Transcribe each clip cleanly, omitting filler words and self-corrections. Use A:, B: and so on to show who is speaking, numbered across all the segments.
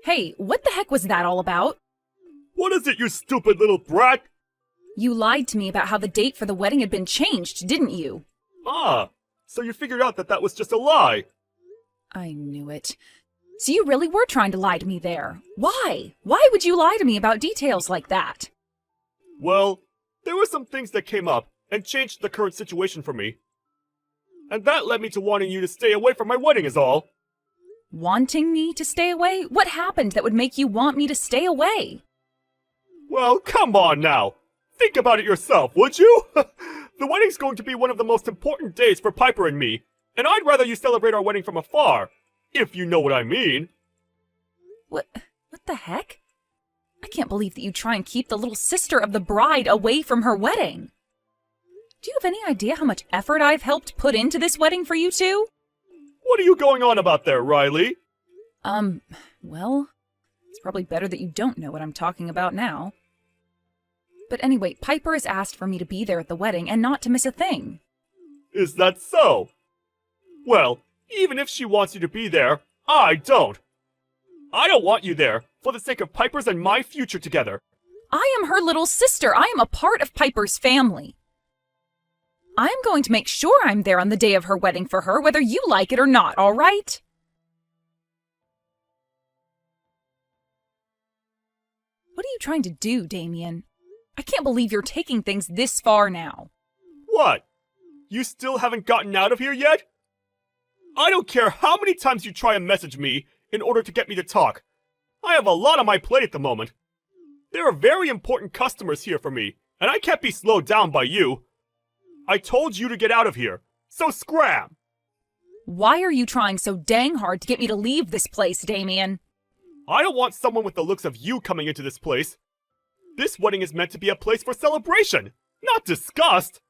A: Hey, what the heck was that all about?
B: What is it, you stupid little brat?
A: You lied to me about how the date for the wedding had been changed, didn't you?
B: Ah, so you figured out that that was just a lie.
A: I knew it. So you really were trying to lie to me there. Why? Why would you lie to me about details like that?
B: Well, there were some things that came up and changed the current situation for me. And that led me to wanting you to stay away from my wedding is all.
A: Wanting me to stay away? What happened that would make you want me to stay away?
B: Well, come on now. Think about it yourself, would you? The wedding's going to be one of the most important days for Piper and me, and I'd rather you celebrate our wedding from afar, if you know what I mean.
A: What the heck? I can't believe that you try and keep the little sister of the bride away from her wedding. Do you have any idea how much effort I've helped put into this wedding for you two?
B: What are you going on about there, Riley?
A: Well, it's probably better that you don't know what I'm talking about now. But anyway, Piper has asked for me to be there at the wedding and not to miss a thing.
B: Is that so? Well, even if she wants you to be there, I don't. I don't want you there, for the sake of Piper's and my future together.
A: I am her little sister. I am a part of Piper's family. I am going to make sure I'm there on the day of her wedding for her, whether you like it or not, all right? What are you trying to do, Damien? I can't believe you're taking things this far now.
B: What? You still haven't gotten out of here yet? I don't care how many times you try and message me in order to get me to talk. I have a lot on my plate at the moment. There are very important customers here for me, and I can't be slowed down by you. I told you to get out of here, so scram!
A: Why are you trying so dang hard to get me to leave this place, Damien?
B: I don't want someone with the looks of you coming into this place. This wedding is meant to be a place for celebration, not disgust.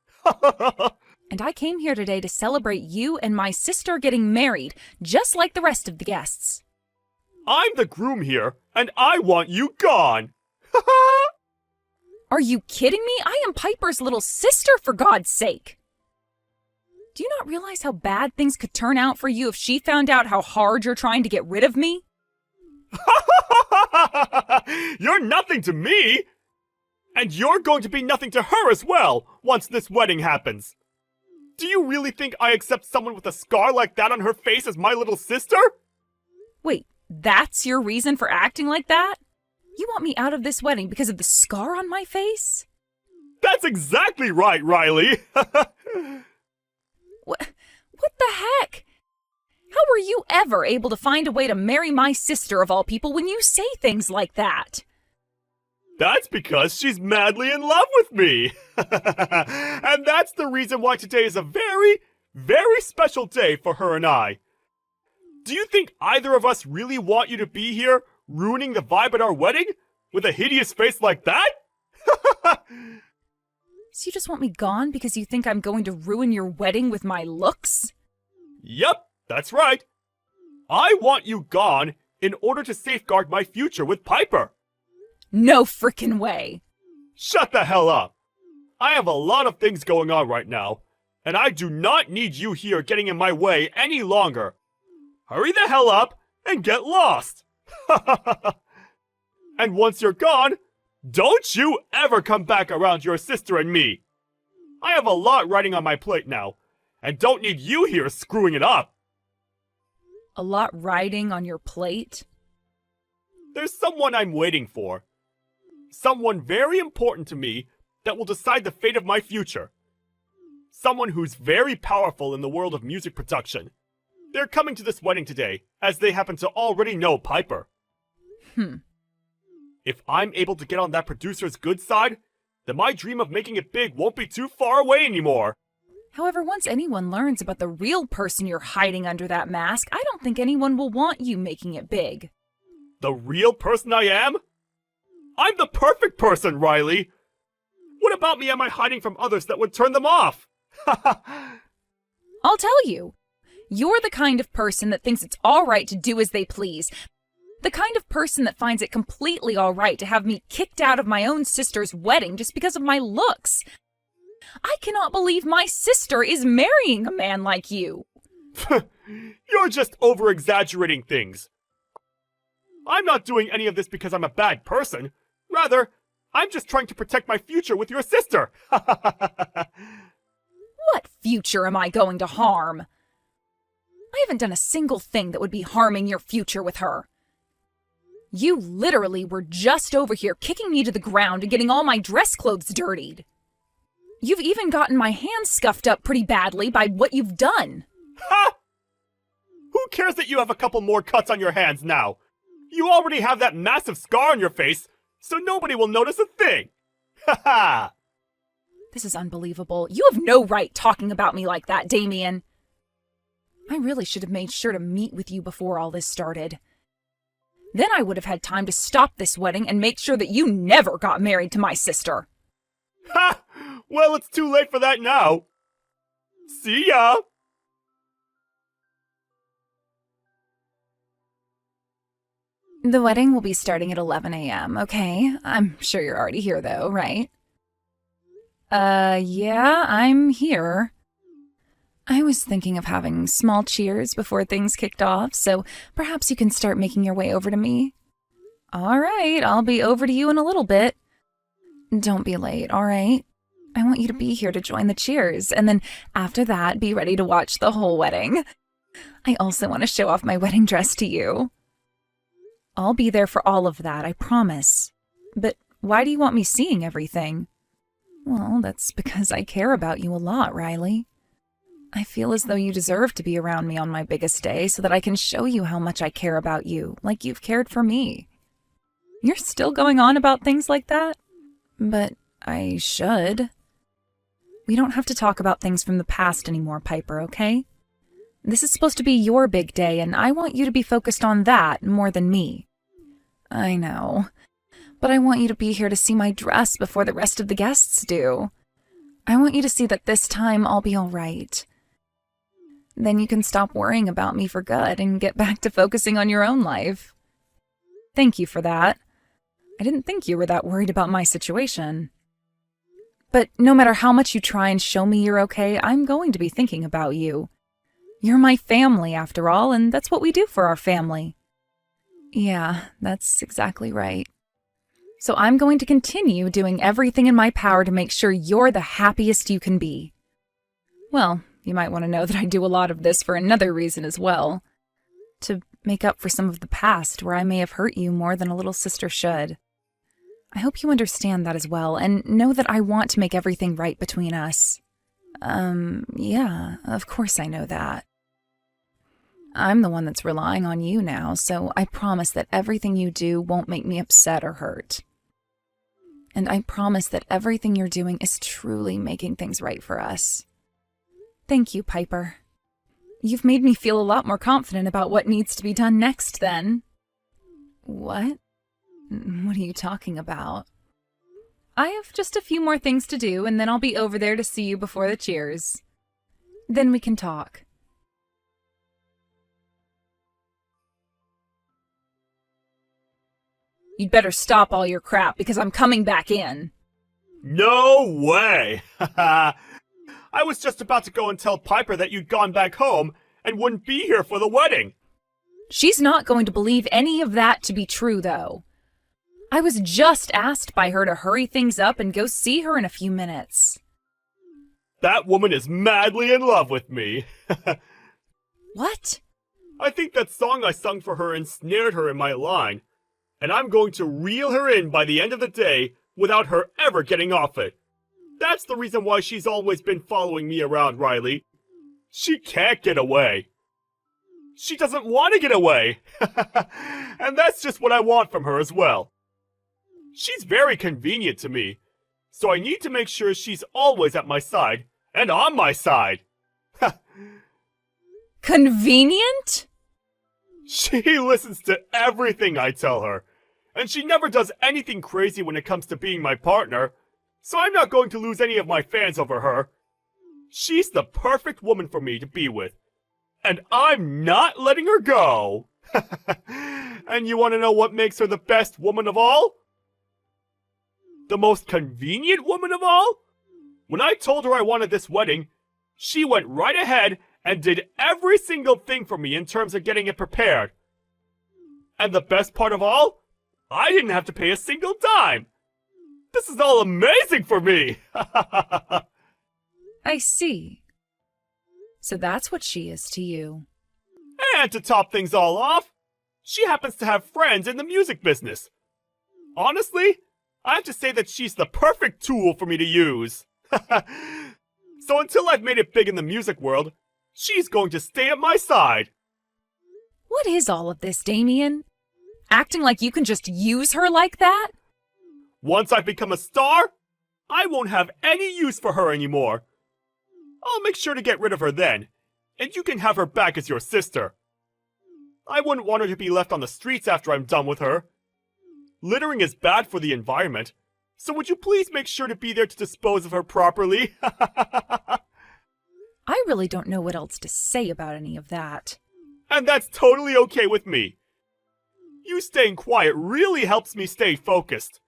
A: And I came here today to celebrate you and my sister getting married, just like the rest of the guests.
B: I'm the groom here, and I want you gone.
A: Are you kidding me? I am Piper's little sister, for God's sake. Do you not realize how bad things could turn out for you if she found out how hard you're trying to get rid of me?
B: You're nothing to me! And you're going to be nothing to her as well, once this wedding happens. Do you really think I accept someone with a scar like that on her face as my little sister?
A: Wait, that's your reason for acting like that? You want me out of this wedding because of the scar on my face?
B: That's exactly right, Riley!
A: What the heck? How were you ever able to find a way to marry my sister of all people when you say things like that?
B: That's because she's madly in love with me! And that's the reason why today is a very, very special day for her and I. Do you think either of us really want you to be here, ruining the vibe at our wedding? With a hideous face like that?
A: So you just want me gone because you think I'm going to ruin your wedding with my looks?
B: Yep, that's right. I want you gone in order to safeguard my future with Piper.
A: No frickin' way.
B: Shut the hell up. I have a lot of things going on right now, and I do not need you here getting in my way any longer. Hurry the hell up and get lost. And once you're gone, don't you ever come back around your sister and me. I have a lot riding on my plate now, and don't need you here screwing it up.
A: A lot riding on your plate?
B: There's someone I'm waiting for. Someone very important to me that will decide the fate of my future. Someone who's very powerful in the world of music production. They're coming to this wedding today, as they happen to already know Piper. If I'm able to get on that producer's good side, then my dream of making it big won't be too far away anymore.
A: However, once anyone learns about the real person you're hiding under that mask, I don't think anyone will want you making it big.
B: The real person I am? I'm the perfect person, Riley! What about me am I hiding from others that would turn them off?
A: I'll tell you. You're the kind of person that thinks it's all right to do as they please. The kind of person that finds it completely all right to have me kicked out of my own sister's wedding just because of my looks. I cannot believe my sister is marrying a man like you.
B: You're just over-exaggerating things. I'm not doing any of this because I'm a bad person. Rather, I'm just trying to protect my future with your sister.
A: What future am I going to harm? I haven't done a single thing that would be harming your future with her. You literally were just over here kicking me to the ground and getting all my dress clothes dirtied. You've even gotten my hands scuffed up pretty badly by what you've done.
B: Ha! Who cares that you have a couple more cuts on your hands now? You already have that massive scar on your face, so nobody will notice a thing. Ha ha!
A: This is unbelievable. You have no right talking about me like that, Damien. I really should have made sure to meet with you before all this started. Then I would have had time to stop this wedding and make sure that you never got married to my sister.
B: Ha! Well, it's too late for that now. See ya!
A: The wedding will be starting at 11 a.m., okay? I'm sure you're already here, though, right? Yeah, I'm here. I was thinking of having small cheers before things kicked off, so perhaps you can start making your way over to me. All right, I'll be over to you in a little bit. Don't be late, all right? I want you to be here to join the cheers, and then after that, be ready to watch the whole wedding. I also want to show off my wedding dress to you. I'll be there for all of that, I promise. But why do you want me seeing everything? Well, that's because I care about you a lot, Riley. I feel as though you deserve to be around me on my biggest day so that I can show you how much I care about you, like you've cared for me. You're still going on about things like that? But I should. We don't have to talk about things from the past anymore, Piper, okay? This is supposed to be your big day, and I want you to be focused on that more than me. I know. But I want you to be here to see my dress before the rest of the guests do. I want you to see that this time I'll be all right. Then you can stop worrying about me for good and get back to focusing on your own life. Thank you for that. I didn't think you were that worried about my situation. But no matter how much you try and show me you're okay, I'm going to be thinking about you. You're my family, after all, and that's what we do for our family. Yeah, that's exactly right. So I'm going to continue doing everything in my power to make sure you're the happiest you can be. Well, you might want to know that I do a lot of this for another reason as well. To make up for some of the past where I may have hurt you more than a little sister should. I hope you understand that as well, and know that I want to make everything right between us. Yeah, of course I know that. I'm the one that's relying on you now, so I promise that everything you do won't make me upset or hurt. And I promise that everything you're doing is truly making things right for us. Thank you, Piper. You've made me feel a lot more confident about what needs to be done next, then. What? What are you talking about? I have just a few more things to do, and then I'll be over there to see you before the cheers. Then we can talk. You'd better stop all your crap, because I'm coming back in.
B: No way! I was just about to go and tell Piper that you'd gone back home and wouldn't be here for the wedding.
A: She's not going to believe any of that to be true, though. I was just asked by her to hurry things up and go see her in a few minutes.
B: That woman is madly in love with me.
A: What?
B: I think that song I sung for her ensnared her in my line, and I'm going to reel her in by the end of the day without her ever getting off it. That's the reason why she's always been following me around, Riley. She can't get away. She doesn't want to get away. And that's just what I want from her as well. She's very convenient to me, so I need to make sure she's always at my side and on my side.
A: Convenient?
B: She listens to everything I tell her, and she never does anything crazy when it comes to being my partner, so I'm not going to lose any of my fans over her. She's the perfect woman for me to be with, and I'm not letting her go. And you want to know what makes her the best woman of all? The most convenient woman of all? When I told her I wanted this wedding, she went right ahead and did every single thing for me in terms of getting it prepared. And the best part of all? I didn't have to pay a single dime! This is all amazing for me!
A: I see. So that's what she is to you.
B: And to top things all off, she happens to have friends in the music business. Honestly, I have to say that she's the perfect tool for me to use. So until I've made it big in the music world, she's going to stay at my side.
A: What is all of this, Damien? Acting like you can just use her like that?
B: Once I've become a star, I won't have any use for her anymore. I'll make sure to get rid of her then, and you can have her back as your sister. I wouldn't want her to be left on the streets after I'm done with her. Littering is bad for the environment, so would you please make sure to be there to dispose of her properly?
A: I really don't know what else to say about any of that.
B: And that's totally okay with me. You staying quiet really helps me stay focused.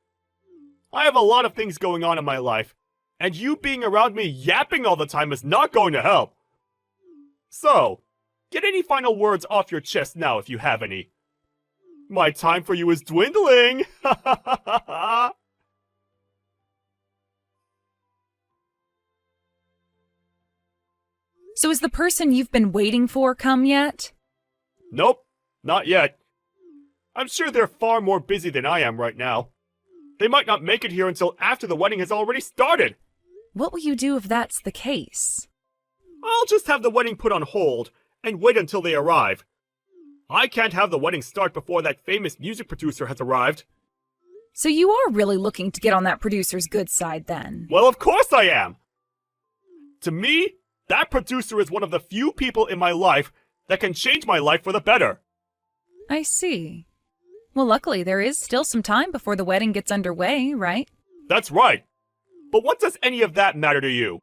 B: I have a lot of things going on in my life, and you being around me yapping all the time is not going to help. So, get any final words off your chest now if you have any. My time for you is dwindling!
A: So is the person you've been waiting for come yet?
B: Nope, not yet. I'm sure they're far more busy than I am right now. They might not make it here until after the wedding has already started.
A: What will you do if that's the case?
B: I'll just have the wedding put on hold and wait until they arrive. I can't have the wedding start before that famous music producer has arrived.
A: So you are really looking to get on that producer's good side then?
B: Well, of course I am! To me, that producer is one of the few people in my life that can change my life for the better.
A: I see. Well, luckily there is still some time before the wedding gets underway, right?
B: That's right. But what does any of that matter to you?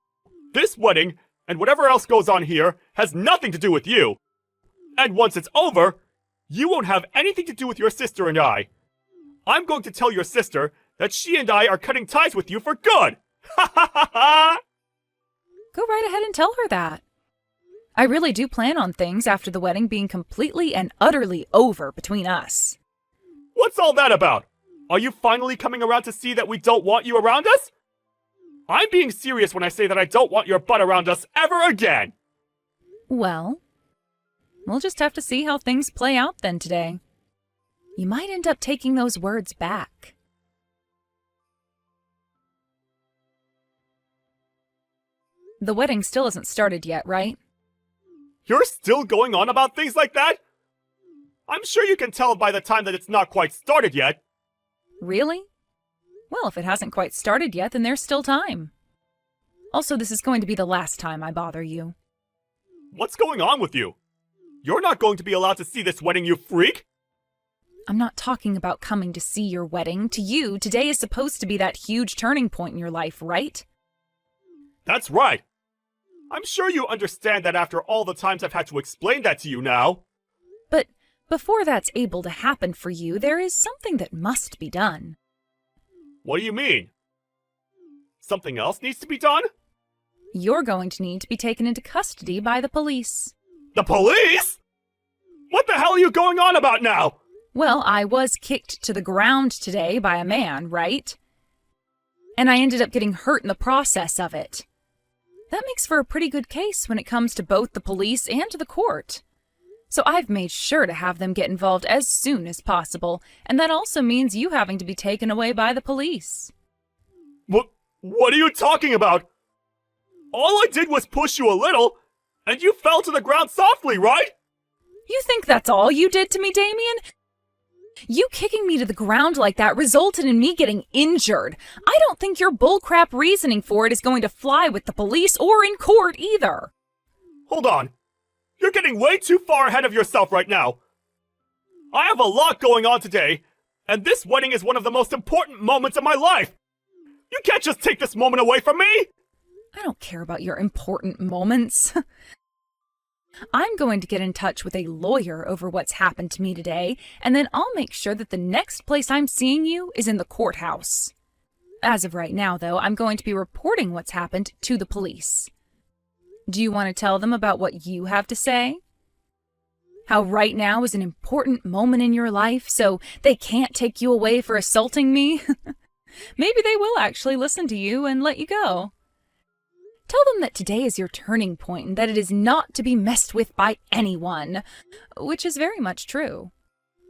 B: This wedding, and whatever else goes on here, has nothing to do with you. And once it's over, you won't have anything to do with your sister and I. I'm going to tell your sister that she and I are cutting ties with you for good. Ha ha ha ha!
A: Go right ahead and tell her that. I really do plan on things after the wedding being completely and utterly over between us.
B: What's all that about? Are you finally coming around to see that we don't want you around us? I'm being serious when I say that I don't want your butt around us ever again!
A: Well, we'll just have to see how things play out then today. You might end up taking those words back. The wedding still isn't started yet, right?
B: You're still going on about things like that? I'm sure you can tell by the time that it's not quite started yet.
A: Really? Well, if it hasn't quite started yet, then there's still time. Also, this is going to be the last time I bother you.
B: What's going on with you? You're not going to be allowed to see this wedding, you freak!
A: I'm not talking about coming to see your wedding. To you, today is supposed to be that huge turning point in your life, right?
B: That's right! I'm sure you understand that after all the times I've had to explain that to you now.
A: But before that's able to happen for you, there is something that must be done.
B: What do you mean? Something else needs to be done?
A: You're going to need to be taken into custody by the police.
B: The police?! What the hell are you going on about now?
A: Well, I was kicked to the ground today by a man, right? And I ended up getting hurt in the process of it. That makes for a pretty good case when it comes to both the police and to the court. So I've made sure to have them get involved as soon as possible, and that also means you having to be taken away by the police.
B: What are you talking about? All I did was push you a little, and you fell to the ground softly, right?
A: You think that's all you did to me, Damien? You kicking me to the ground like that resulted in me getting injured. I don't think your bullcrap reasoning for it is going to fly with the police or in court either.
B: Hold on. You're getting way too far ahead of yourself right now. I have a lot going on today, and this wedding is one of the most important moments of my life. You can't just take this moment away from me!
A: I don't care about your important moments. I'm going to get in touch with a lawyer over what's happened to me today, and then I'll make sure that the next place I'm seeing you is in the courthouse. As of right now, though, I'm going to be reporting what's happened to the police. Do you want to tell them about what you have to say? How right now is an important moment in your life, so they can't take you away for assaulting me? Maybe they will actually listen to you and let you go. Tell them that today is your turning point and that it is not to be messed with by anyone, which is very much true.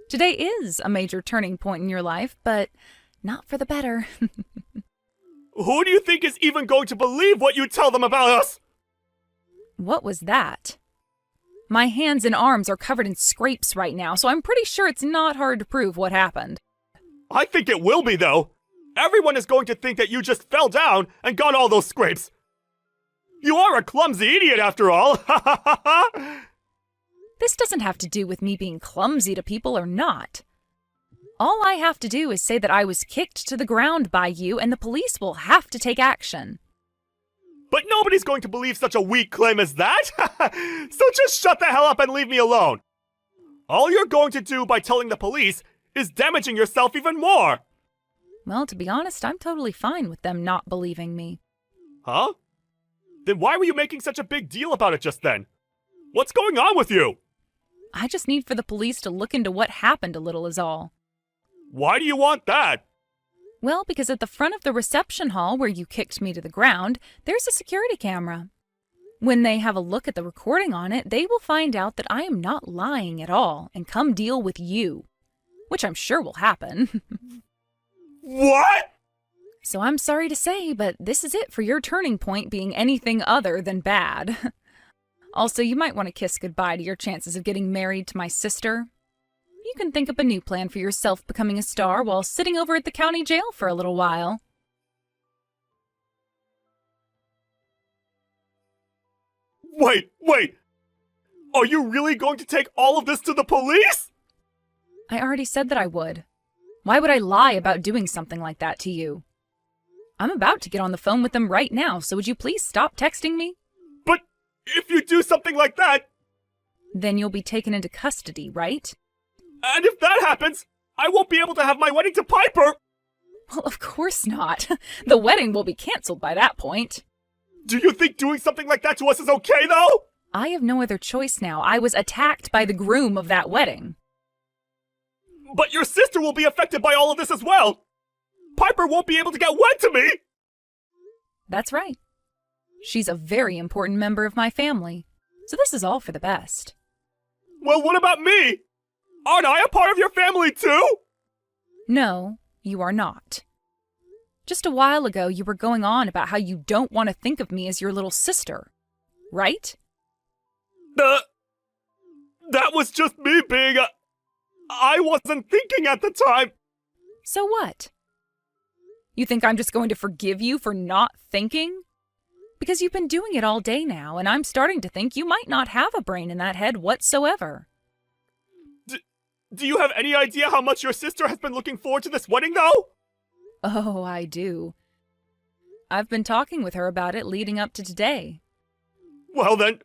A: Today is a major turning point in your life, but not for the better.
B: Who do you think is even going to believe what you tell them about us?
A: What was that? My hands and arms are covered in scrapes right now, so I'm pretty sure it's not hard to prove what happened.
B: I think it will be, though. Everyone is going to think that you just fell down and got all those scrapes. You are a clumsy idiot, after all.
A: This doesn't have to do with me being clumsy to people or not. All I have to do is say that I was kicked to the ground by you, and the police will have to take action.
B: But nobody's going to believe such a weak claim as that. So just shut the hell up and leave me alone. All you're going to do by telling the police is damaging yourself even more.
A: Well, to be honest, I'm totally fine with them not believing me.
B: Huh? Then why were you making such a big deal about it just then? What's going on with you?
A: I just need for the police to look into what happened a little is all.
B: Why do you want that?
A: Well, because at the front of the reception hall where you kicked me to the ground, there's a security camera. When they have a look at the recording on it, they will find out that I am not lying at all and come deal with you. Which I'm sure will happen.
B: What?
A: So I'm sorry to say, but this is it for your turning point being anything other than bad. Also, you might want to kiss goodbye to your chances of getting married to my sister. You can think up a new plan for yourself becoming a star while sitting over at the county jail for a little while.
B: Wait. Are you really going to take all of this to the police?
A: I already said that I would. Why would I lie about doing something like that to you? I'm about to get on the phone with them right now, so would you please stop texting me?
B: But if you do something like that...
A: Then you'll be taken into custody, right?
B: And if that happens, I won't be able to have my wedding to Piper!
A: Well, of course not. The wedding will be canceled by that point.
B: Do you think doing something like that to us is okay, though?
A: I have no other choice now. I was attacked by the groom of that wedding.
B: But your sister will be affected by all of this as well! Piper won't be able to get wed to me!
A: That's right. She's a very important member of my family, so this is all for the best.
B: Well, what about me? Aren't I a part of your family too?
A: No, you are not. Just a while ago, you were going on about how you don't want to think of me as your little sister, right?
B: That was just me being I wasn't thinking at the time.
A: So what? You think I'm just going to forgive you for not thinking? Because you've been doing it all day now, and I'm starting to think you might not have a brain in that head whatsoever.
B: Do you have any idea how much your sister has been looking forward to this wedding, though?
A: Oh, I do. I've been talking with her about it leading up to today.
B: Well then,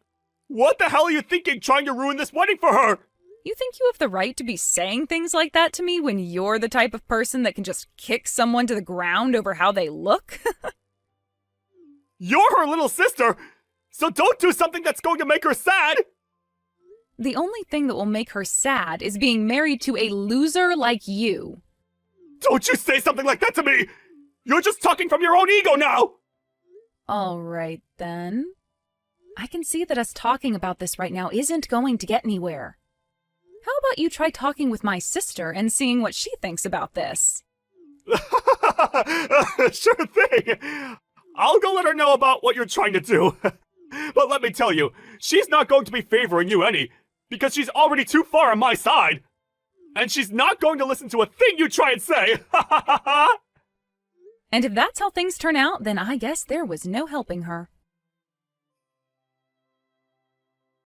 B: what the hell are you thinking trying to ruin this wedding for her?
A: You think you have the right to be saying things like that to me when you're the type of person that can just kick someone to the ground over how they look?
B: You're her little sister, so don't do something that's going to make her sad!
A: The only thing that will make her sad is being married to a loser like you.
B: Don't you say something like that to me! You're just talking from your own ego now!
A: All right, then. I can see that us talking about this right now isn't going to get anywhere. How about you try talking with my sister and seeing what she thinks about this?
B: Sure thing! I'll go let her know about what you're trying to do. But let me tell you, she's not going to be favoring you any, because she's already too far on my side. And she's not going to listen to a thing you try and say.
A: And if that's how things turn out, then I guess there was no helping her.